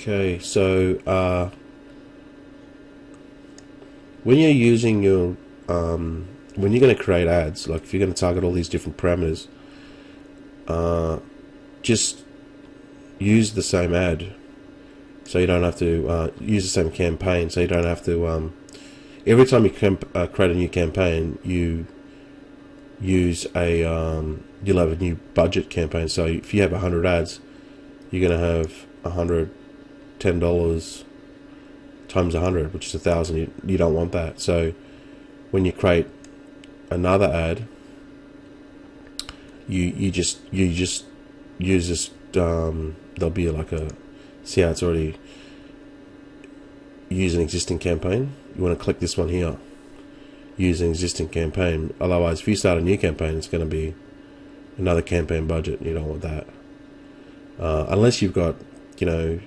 Okay, so when you're using your when you're going to create ads, like if you're going to target all these different parameters, just use the same ad, so you don't have to use the same campaign, so you don't have to every time you create a new campaign, you use a you'll have a new budget campaign. So if you have 100 ads, you're going to have $110 times 100, which is 1,000. You don't want that. So when you create another ad, you just use this. There'll be like a, see how it's already use an existing campaign. You want to click this one here, use an existing campaign. Otherwise, if you start a new campaign, it's going to be another campaign budget. You don't want that, unless you've got, you know,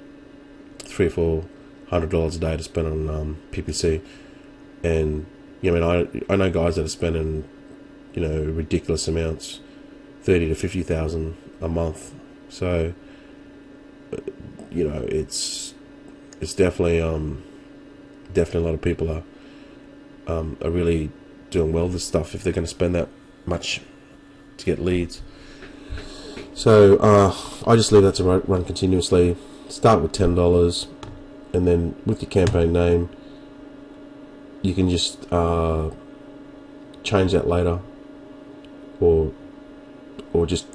$300-400 a day to spend on PPC. And you know, I know guys that are spending, you know, ridiculous amounts, 30 to 50,000 a month. So you know, it's definitely definitely a lot of people are really doing well with this stuff if they're going to spend that much to get leads. So I just leave that to run continuously. Start with $10, and then with your campaign name, you can just change that later, or just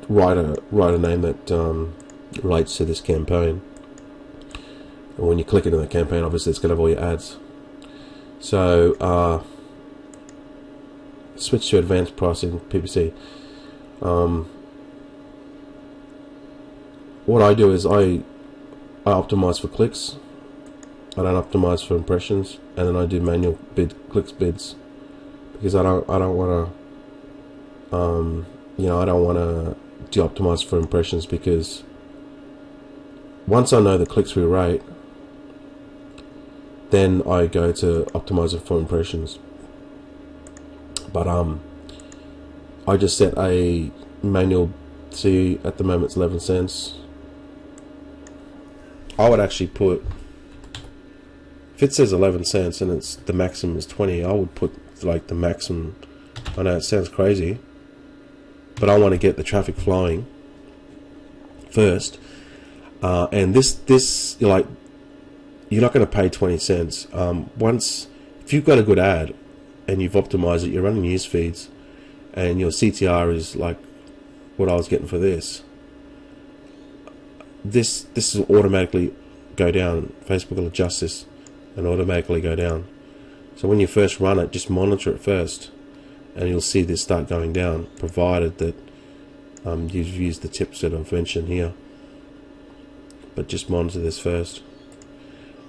write a name that relates to this campaign. And when you click into that campaign, obviously it's going to have all your ads. So switch to advanced pricing PPC. What I do is I optimize for clicks. I don't optimize for impressions, and then I do manual clicks bids, because I don't want to you know, I don't want to de-optimize for impressions, because once I know the click-through rate, then I go to optimize it for impressions. But I just set a manual. See, at the moment it's 11 cents. I would actually put, if it says 11 cents and it's the maximum is 20, I would put like the maximum. I know it sounds crazy, but I want to get the traffic flowing first. And this like, you're not going to pay 20 cents. Once, if you've got a good ad and you've optimized it, you're running news feeds, and your CTR is like what I was getting for this. This will automatically go down. Facebook will adjust this and automatically go down. So when you first run it, just monitor it first, and you'll see this start going down, provided that you've used the tips that I've mentioned here. But just monitor this first.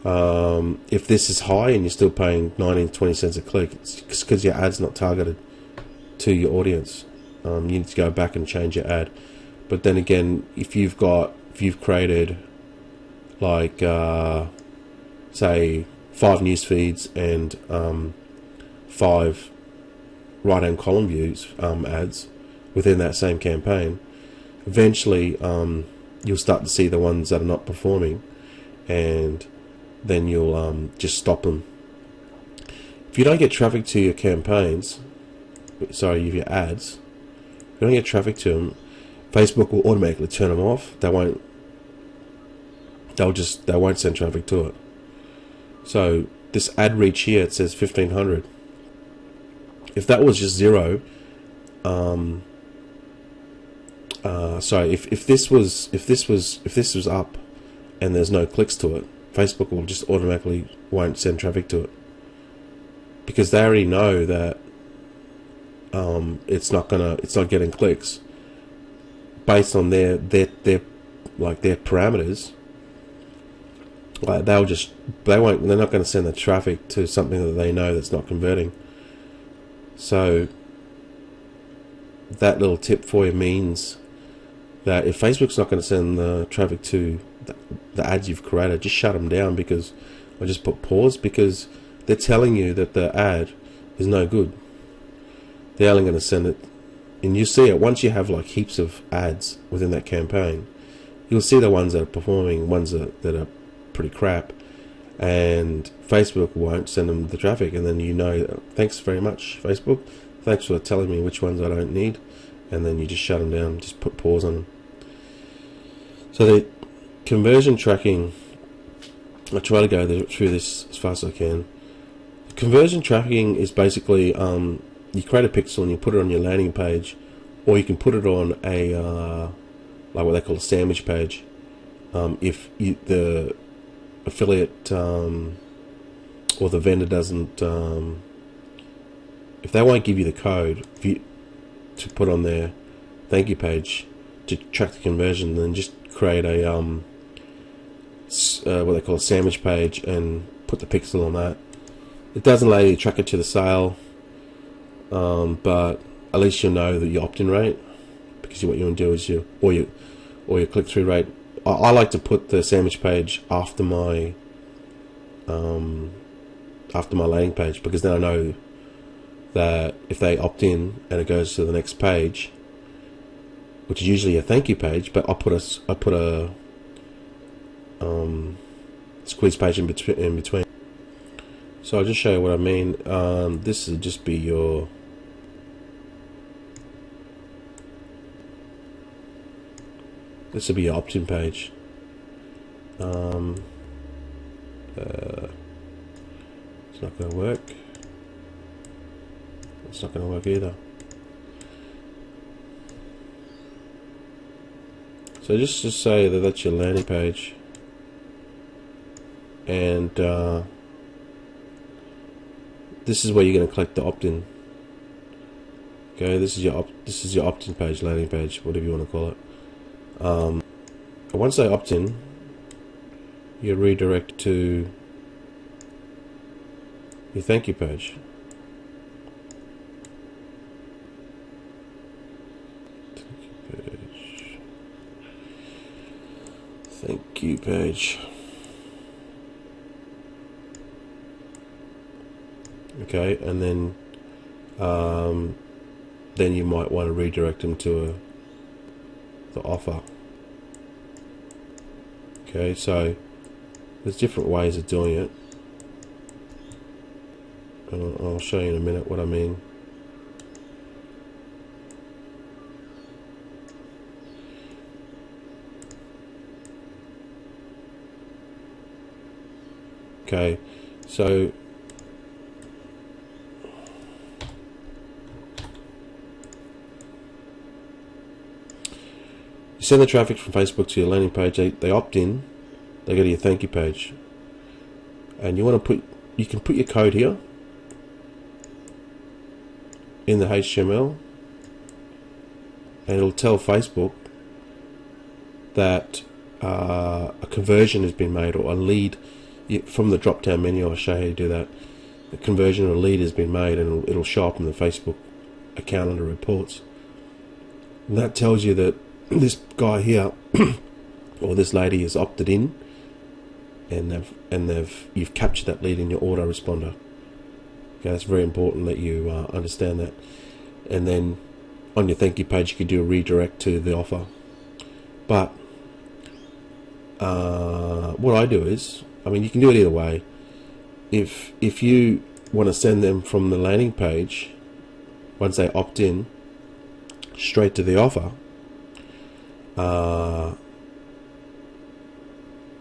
If this is high and you're still paying 19 to 20 cents a click, it's because your ad's not targeted to your audience. You need to go back and change your ad. But then again, if you've created like say 5 news feeds and 5 right-hand column views ads within that same campaign, eventually you'll start to see the ones that are not performing, and then you'll just stop them. If you don't get traffic to your campaigns, your ads, if you don't get traffic to them, Facebook will automatically turn them off. They won't send traffic to it. So this ad reach here, it says 1,500. If that was just 0, if this was up and there's no clicks to it, Facebook will just automatically won't send traffic to it, because they already know that it's not getting clicks based on their parameters. Like they're not going to send the traffic to something that they know that's not converting. So that little tip for you means that if Facebook's not going to send the traffic to the ads you've created, just shut them down, because I just put pause, because they're telling you that the ad is no good. They're only going to send it, and you see it once you have like heaps of ads within that campaign. you'll see the ones that are performing, ones that are pretty crap, and Facebook won't send them the traffic, and then you know, thanks very much Facebook, thanks for telling me which ones I don't need, and then you just shut them down, just put pause on them. So the conversion tracking, I try to go through this as fast as I can. Conversion tracking is basically you create a pixel and you put it on your landing page, or you can put it on a like what they call a sandwich page. If the affiliate or the vendor doesn't, if they won't give you the code to put on their thank you page to track the conversion, then just create a what they call a sandwich page and put the pixel on that. It doesn't allow you to track it to the sale, but at least you'll know that your opt-in rate, because what you want to do is or your click-through rate. I like to put the sandwich page after my landing page, because then I know that if they opt in and it goes to the next page, which is usually a thank you page, but I put a squeeze page in between. So I'll just show you what I mean. This will just be your opt-in page. It's not going to work. It's not going to work either. So just to say that that's your landing page, and this is where you're going to collect the opt-in. Okay, this is your opt-in page, landing page, whatever you want to call it. Once they opt in, you redirect to your thank you page. Thank you page. Okay, and then you might want to redirect them to the offer. Okay, so there's different ways of doing it. I'll show you in a minute what I mean. Okay, so you send the traffic from Facebook to your landing page. They opt in. They go to your thank you page, and you can put your code here in the HTML, and it'll tell Facebook that a conversion has been made, or a lead. From the drop down menu, I'll show you how to do that. The conversion or a lead has been made, and it'll show up in the Facebook account under reports, and that tells you that this guy here or this lady has opted in, and you've captured that lead in your autoresponder. Okay, that's very important that you understand that. And then on your thank you page, you can do a redirect to the offer. But what I do is, I mean, you can do it either way. If you want to send them from the landing page, once they opt in, straight to the offer,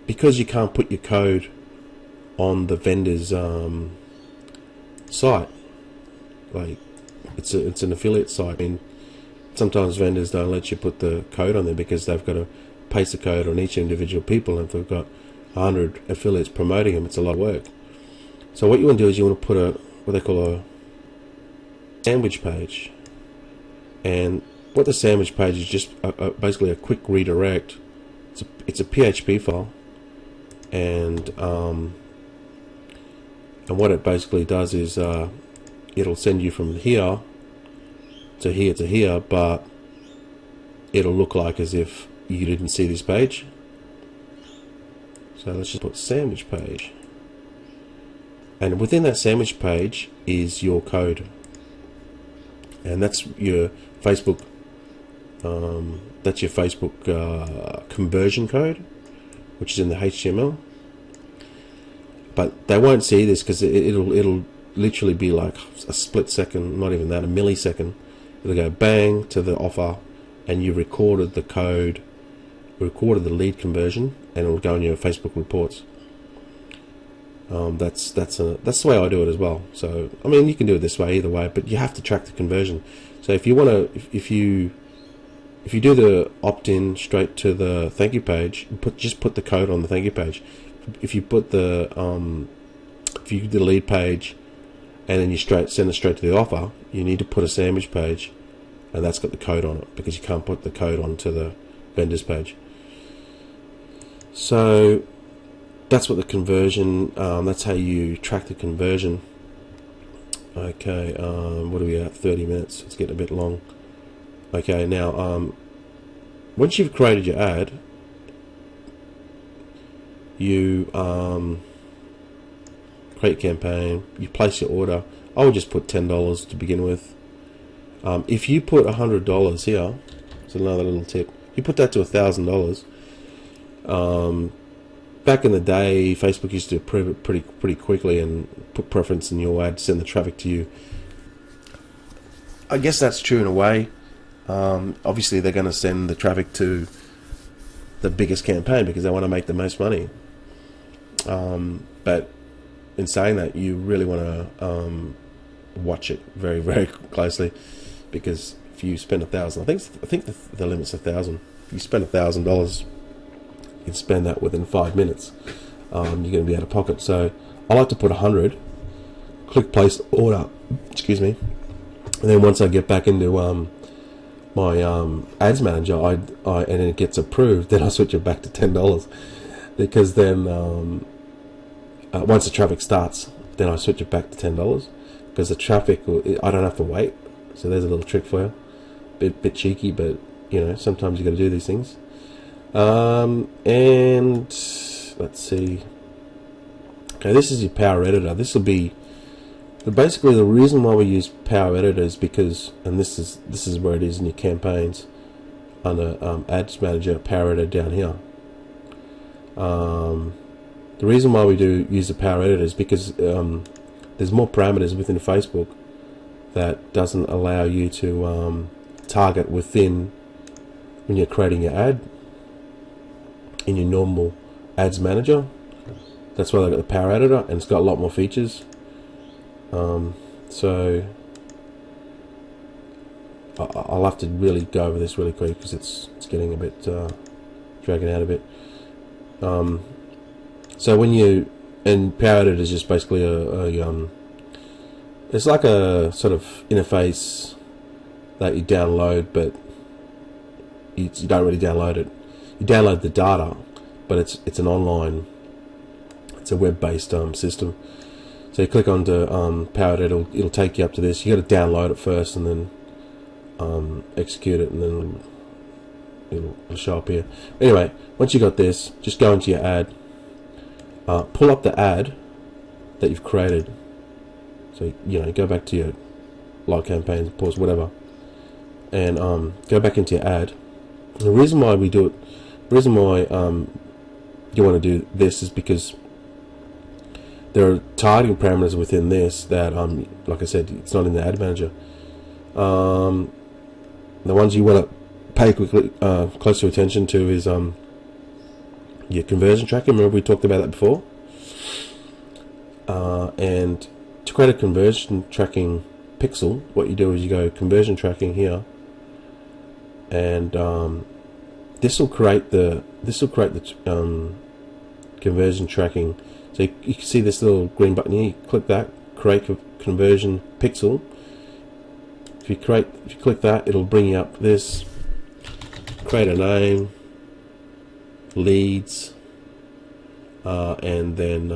because you can't put your code on the vendor's site, like it's an affiliate site. I mean, sometimes vendors don't let you put the code on there because they've got to paste the code on each individual people, and if they've got 100 affiliates promoting them, it's a lot of work. So what you want to do is you want to put what they call a sandwich page, and what the sandwich page is just basically a quick redirect. It's a PHP file, and what it basically does is it'll send you from here to here to here, but it'll look like as if you didn't see this page. So let's just put sandwich page, and within that sandwich page is your code, and that's your Facebook That's your Facebook conversion code, which is in the HTML. But they won't see this because it'll literally be like a split second, not even that, a millisecond. It'll go bang to the offer, and you recorded the code, recorded the lead conversion, and it'll go in your Facebook reports. That's the way I do it as well. So I mean, you can do it this way, either way, but you have to track the conversion. So if you want to, if you do the opt-in straight to the thank you page, just put the code on the thank you page. If you put the if you do the lead page and then you send it straight to the offer, you need to put a sandwich page, and that's got the code on it, because you can't put the code onto the vendors page. So that's what the conversion. That's how you track the conversion. Okay, what are we at? 30 minutes. It's getting a bit long. Okay, now once you've created your ad, you create a campaign, you place your order. I would just put $10 to begin with. If you put $100 here, it's another little tip. You put that to $1,000. Back in the day, Facebook used to approve it pretty quickly and put preference in your ad, send the traffic to you. I guess that's true in a way. Obviously, they're going to send the traffic to the biggest campaign because they want to make the most money. But in saying that, you really want to watch it very, very closely, because if you spend $1,000, I think the limit's $1,000. If you spend $1,000, you can spend that within 5 minutes. You're going to be out of pocket. So I like to put 100. Click place order. Excuse me. And then once I get back into my ads manager, and it gets approved, then I switch it back to $10, because then once the traffic starts, then I switch it back to $10, because the traffic, I don't have to wait. So there's a little trick for you. Bit cheeky, but you know, sometimes you got to do these things. And let's see. Okay, this is your Power Editor. This will be basically the reason why we use Power Editor is because, and this is where it is in your campaigns under Ads Manager, Power Editor down here. The reason why we do use the Power Editor is because there's more parameters within Facebook that doesn't allow you to target within when you're creating your ad in your normal Ads Manager. That's why they've got the Power Editor, and it's got a lot more features. So I'll have to really go over this really quick because it's getting a bit dragging out a bit. So when you, and Power Editor is just basically it's like a sort of interface that you download, but you don't really download it. You download the data, but it's an online, it's a web-based system. So you click onto Power Editor, it'll take you up to this. You got to download it first, and then execute it, and then it'll show up here. Anyway, once you got this, just go into your ad, pull up the ad that you've created. So go back to your live campaigns, pause, whatever, and go back into your ad. And the reason why we do it, the reason why you want to do this is because there are targeting parameters within this that, like I said, it's not in the Ad Manager. The ones you want to pay closer attention to is your conversion tracking. Remember we talked about that before? And to create a conversion tracking pixel, what you do is you go conversion tracking here, and this will create the conversion tracking. So you can see this little green button here. You click that, create a conversion pixel. If you click that, it'll bring you up this. Create a name, leads, and then